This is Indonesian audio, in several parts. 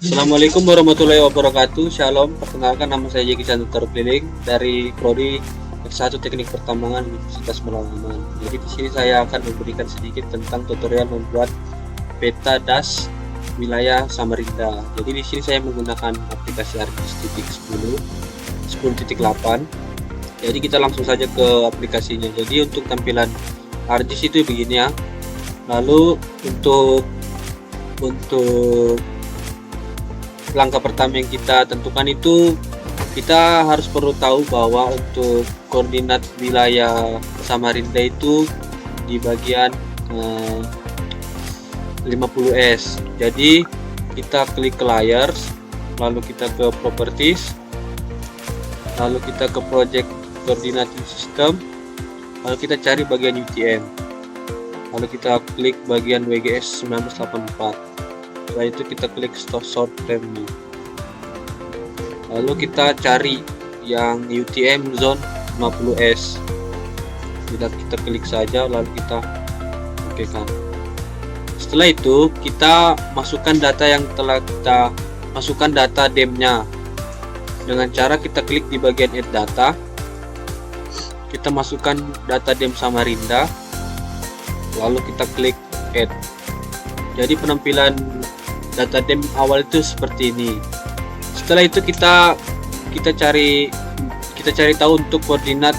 Assalamualaikum warahmatullahi wabarakatuh. Shalom. Perkenalkan, nama saya Jeki Chandra Terpeliling dari Prodi S1 Teknik Pertambangan Universitas Malang. Jadi di sini saya akan memberikan sedikit tentang tutorial membuat peta das wilayah Samarinda. Jadi di sini saya menggunakan aplikasi ArcGIS 10.8. Jadi kita langsung saja ke aplikasinya. Jadi untuk tampilan ArcGIS itu begini ya. Lalu untuk langkah pertama yang kita tentukan itu, kita harus perlu tahu bahwa untuk koordinat wilayah Samarinda itu di bagian 50S. Jadi kita klik ke layers, lalu kita ke properties, lalu kita ke project coordinating system, lalu kita cari bagian UTM, lalu kita klik bagian WGS 1984. Setelah itu kita klik sort frame, lalu kita cari yang UTM zone 50S. Kita klik saja, lalu kita oke kan. Setelah itu kita masukkan data yang telah kita masukkan, data DEM-nya, dengan cara kita klik di bagian add data. Kita masukkan data DEM Samarinda, lalu kita klik add. Jadi penampilan data DEM awal itu seperti ini. Setelah itu kita cari tahu untuk koordinat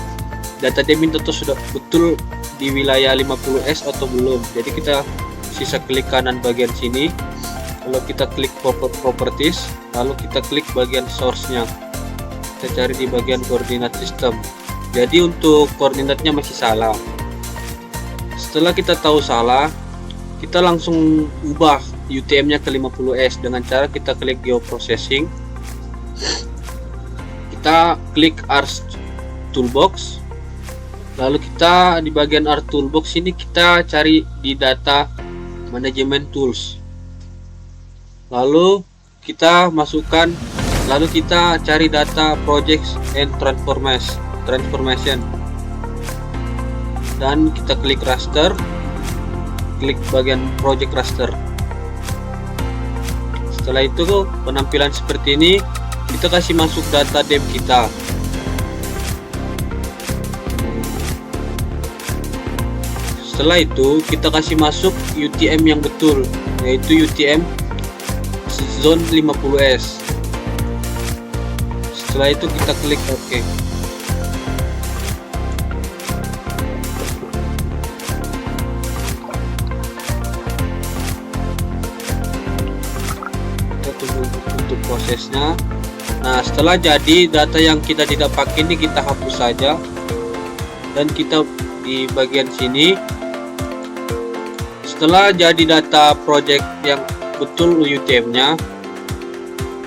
data DEM itu sudah betul di wilayah 50S atau belum. Jadi kita sisa klik kanan bagian sini, lalu kita klik properties, lalu kita klik bagian source-nya. Kita cari di bagian koordinat sistem. Jadi untuk koordinatnya masih salah. Setelah kita tahu salah, kita langsung ubah UTM-nya ke 50S dengan cara kita klik geoprocessing. Kita klik ARC Toolbox. Lalu kita di bagian ARC Toolbox ini kita cari di data management tools. Lalu kita masukkan, lalu kita cari data projects and transformation. Dan kita klik raster. Klik bagian project raster. Setelah itu penampilan seperti ini, kita kasih masuk data DEM kita. Setelah itu kita kasih masuk UTM yang betul, yaitu UTM zone 50S. Setelah itu kita klik OK. Untuk prosesnya. Nah, setelah jadi, data yang kita tidak pakai ini kita hapus saja, dan kita di bagian sini, setelah jadi data project yang betul UTM-nya,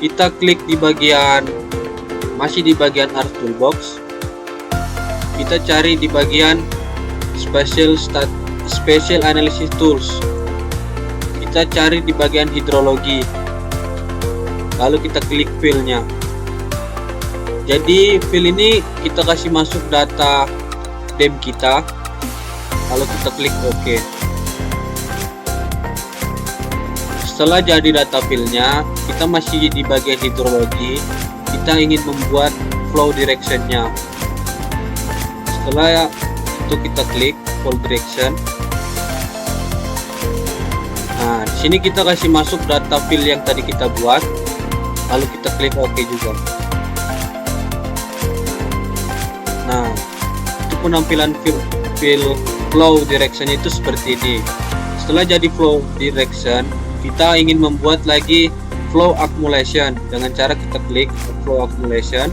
kita klik di bagian, masih di bagian ARC Toolbox, kita cari di bagian Special Analysis Tools, kita cari di bagian hidrologi, lalu kita klik fill-nya. Jadi fill ini kita kasih masuk data DEM kita, lalu kita klik OK. Setelah jadi data fill-nya, kita masih di bagian hidrologi, kita ingin membuat flow direction-nya. Setelah itu kita klik flow direction. Nah, di sini kita kasih masuk data fill yang tadi kita buat, lalu kita klik OK juga. Nah, itu penampilan flow direction itu seperti ini. Setelah jadi flow direction, kita ingin membuat lagi flow accumulation dengan cara kita klik flow accumulation.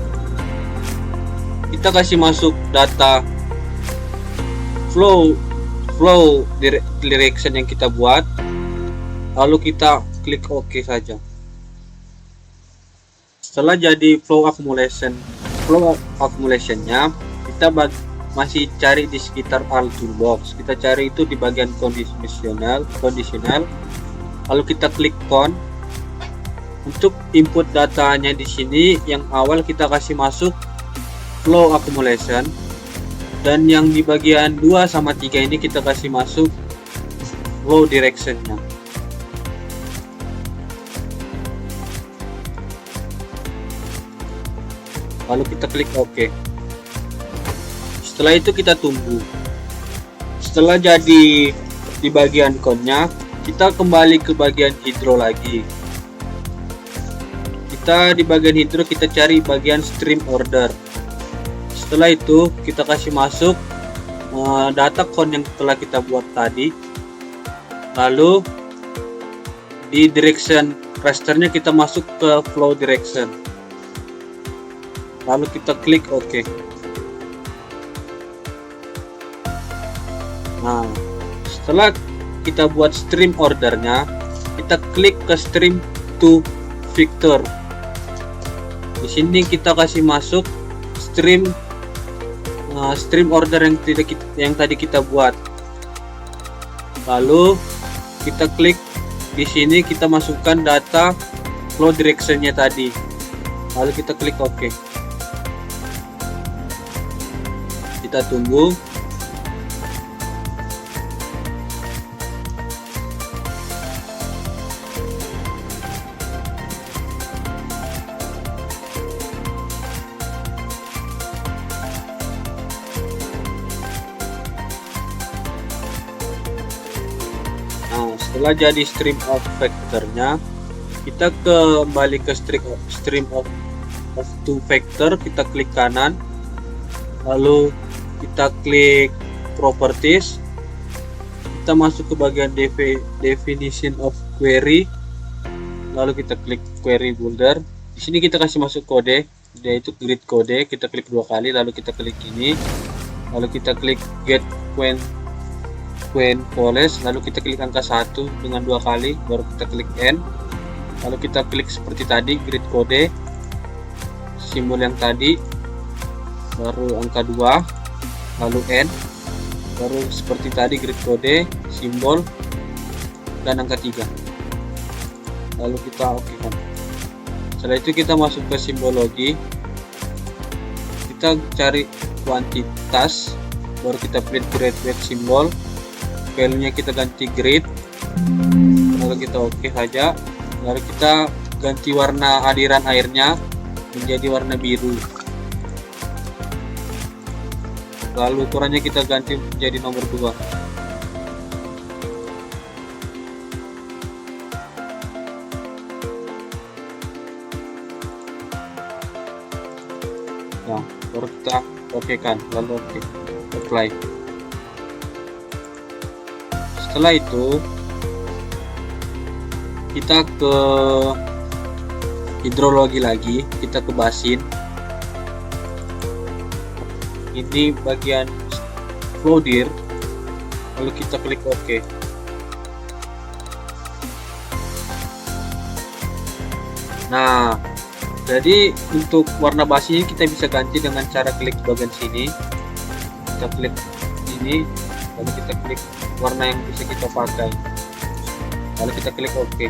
Kita kasih masuk data flow direction yang kita buat, lalu kita klik OK saja. Setelah jadi flow accumulation-nya, kita masih cari di sekitar ARC Toolbox. Kita cari itu di bagian conditional, lalu kita klik con. Untuk input datanya di sini, yang awal kita kasih masuk flow accumulation, dan yang di bagian 2 sama 3 ini kita kasih masuk flow direction-nya. lalu kita klik OK. Setelah itu kita tunggu. Setelah jadi di bagian code-nya, kita kembali ke bagian hidro lagi. Kita di bagian hidro kita cari bagian stream order. Setelah itu kita kasih masuk data count yang telah kita buat tadi. Lalu di direction rasternya kita masuk ke flow direction. Lalu kita klik OK. Nah, setelah kita buat stream ordernya, kita klik ke stream to vector. Di sini kita kasih masuk stream order yang tadi kita buat. Lalu kita klik di sini, kita masukkan data flow directionnya tadi. Lalu kita klik OK. Kita tunggu. Setelah jadi stream of vectornya, kita kembali ke stream of to vector, kita klik kanan, lalu kita klik properties, kita masuk ke bagian definition of query, lalu kita klik query builder. Di sini kita kasih masuk kode, yaitu grid kode. Kita klik 2 kali, lalu kita klik ini, lalu kita klik get when police, lalu kita klik angka 1 dengan 2 kali, baru kita klik N, lalu kita klik seperti tadi grid kode, simbol yang tadi, baru angka 2, lalu N, baru seperti tadi grid kode, simbol, dan angka 3, lalu kita OK kan. Setelah itu kita masuk ke simbologi, kita cari kuantitas, baru kita print grade weight simbol, value-nya kita ganti grid, lalu kita OK saja, lalu kita ganti warna aliran airnya menjadi warna biru, lalu ukurannya kita ganti menjadi nomor 2. Nah, baru kita OK kan, lalu OK, apply. Setelah itu kita ke hidrologi lagi, kita ke basin. Ini bagian flow dir, lalu kita klik OK. Nah, jadi untuk warna basin kita bisa ganti dengan cara klik bagian sini, kita klik ini, lalu kita klik warna yang bisa kita pakai, lalu kita klik OK.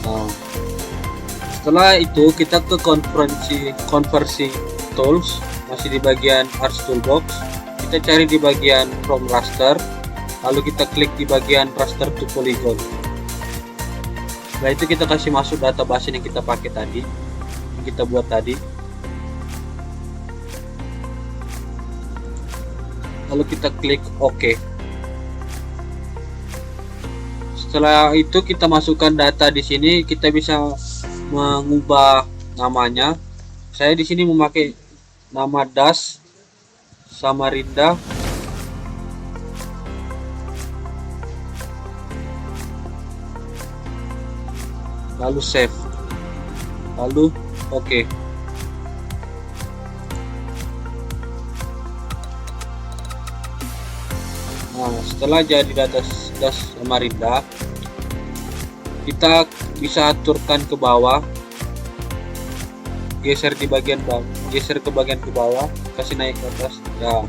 Nah, setelah itu kita ke conversi tools, masih di bagian Arch Toolbox, kita cari di bagian from raster, lalu kita klik di bagian raster to polygon. Setelah itu kita kasih masuk data basin yang kita pakai tadi, yang kita buat tadi, lalu kita klik OK. Setelah itu kita masukkan data di sini, kita bisa mengubah namanya. Saya di sini memakai nama Das Samarinda, lalu save, lalu OK. Nah, setelah jadi data Das Samarinda, kita bisa aturkan ke bawah, geser di bagian bawah, geser ke bagian ke bawah, kasih naik ke atas ya.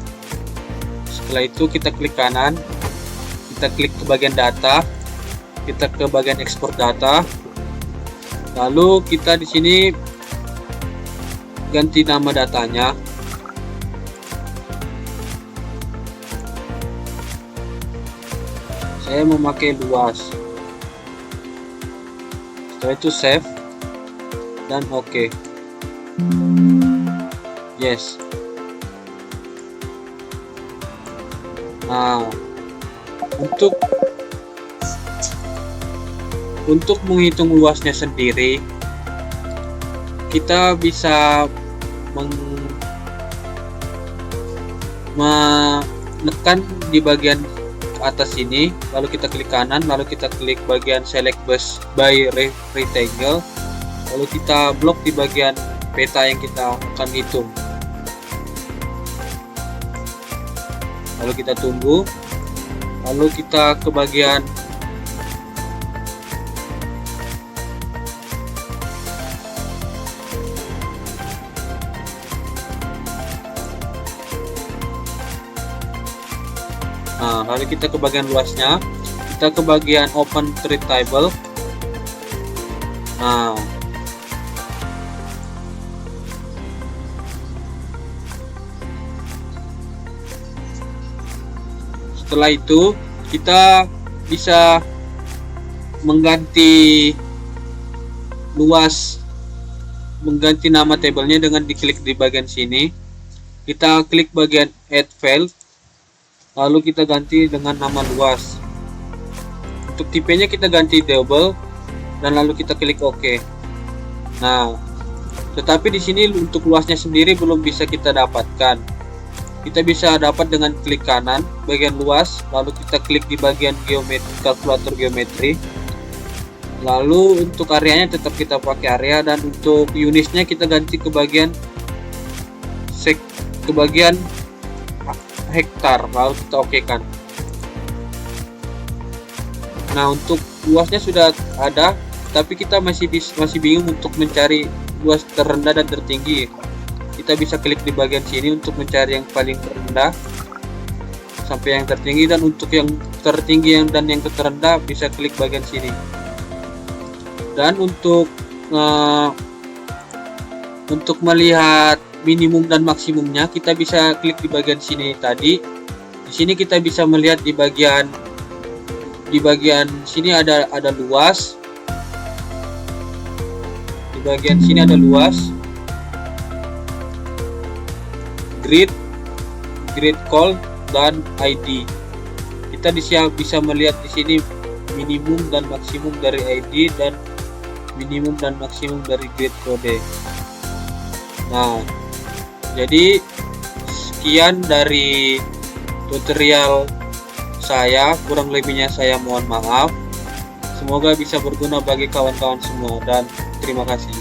Setelah itu kita klik kanan, kita klik ke bagian data, kita ke bagian ekspor data, lalu kita di sini ganti nama datanya. Saya memakai luas. Setelah itu save dan OK. Yes. Nah, untuk menghitung luasnya sendiri, kita bisa menekan di bagian atas ini, lalu kita klik kanan, lalu kita klik bagian select bus by rectangle, lalu kita blok di bagian peta yang kita akan hitung. Lalu kita tunggu, lalu kita ke bagian lalu kita ke bagian luasnya, kita ke bagian open treat table. Setelah itu kita bisa mengganti nama tabelnya dengan diklik di bagian sini. Kita klik bagian add file, lalu kita ganti dengan nama luas. Untuk tipenya kita ganti double dan lalu kita klik OK. Nah, tetapi di sini untuk luasnya sendiri belum bisa kita dapatkan. Kita bisa dapat dengan klik kanan bagian luas, lalu kita klik di bagian geometri, kalkulator geometri. Lalu untuk areanya tetap kita pakai area, dan untuk unitsnya kita ganti ke bagian hektar, lalu kita oke kan. Nah, untuk luasnya sudah ada, tapi kita masih bingung untuk mencari luas terendah dan tertinggi. Kita bisa klik di bagian sini untuk mencari yang paling rendah sampai yang tertinggi, dan untuk yang tertinggi dan yang terendah bisa klik bagian sini. Dan untuk melihat minimum dan maksimumnya kita bisa klik di bagian sini tadi. Di sini kita bisa melihat di bagian sini ada luas. Di bagian sini ada luas, grid call, dan ID. Kita bisa melihat di sini minimum dan maksimum dari ID dan minimum dan maksimum dari grid kode. Nah, jadi sekian dari tutorial saya, kurang lebihnya saya mohon maaf. Semoga bisa berguna bagi kawan-kawan semua, dan terima kasih.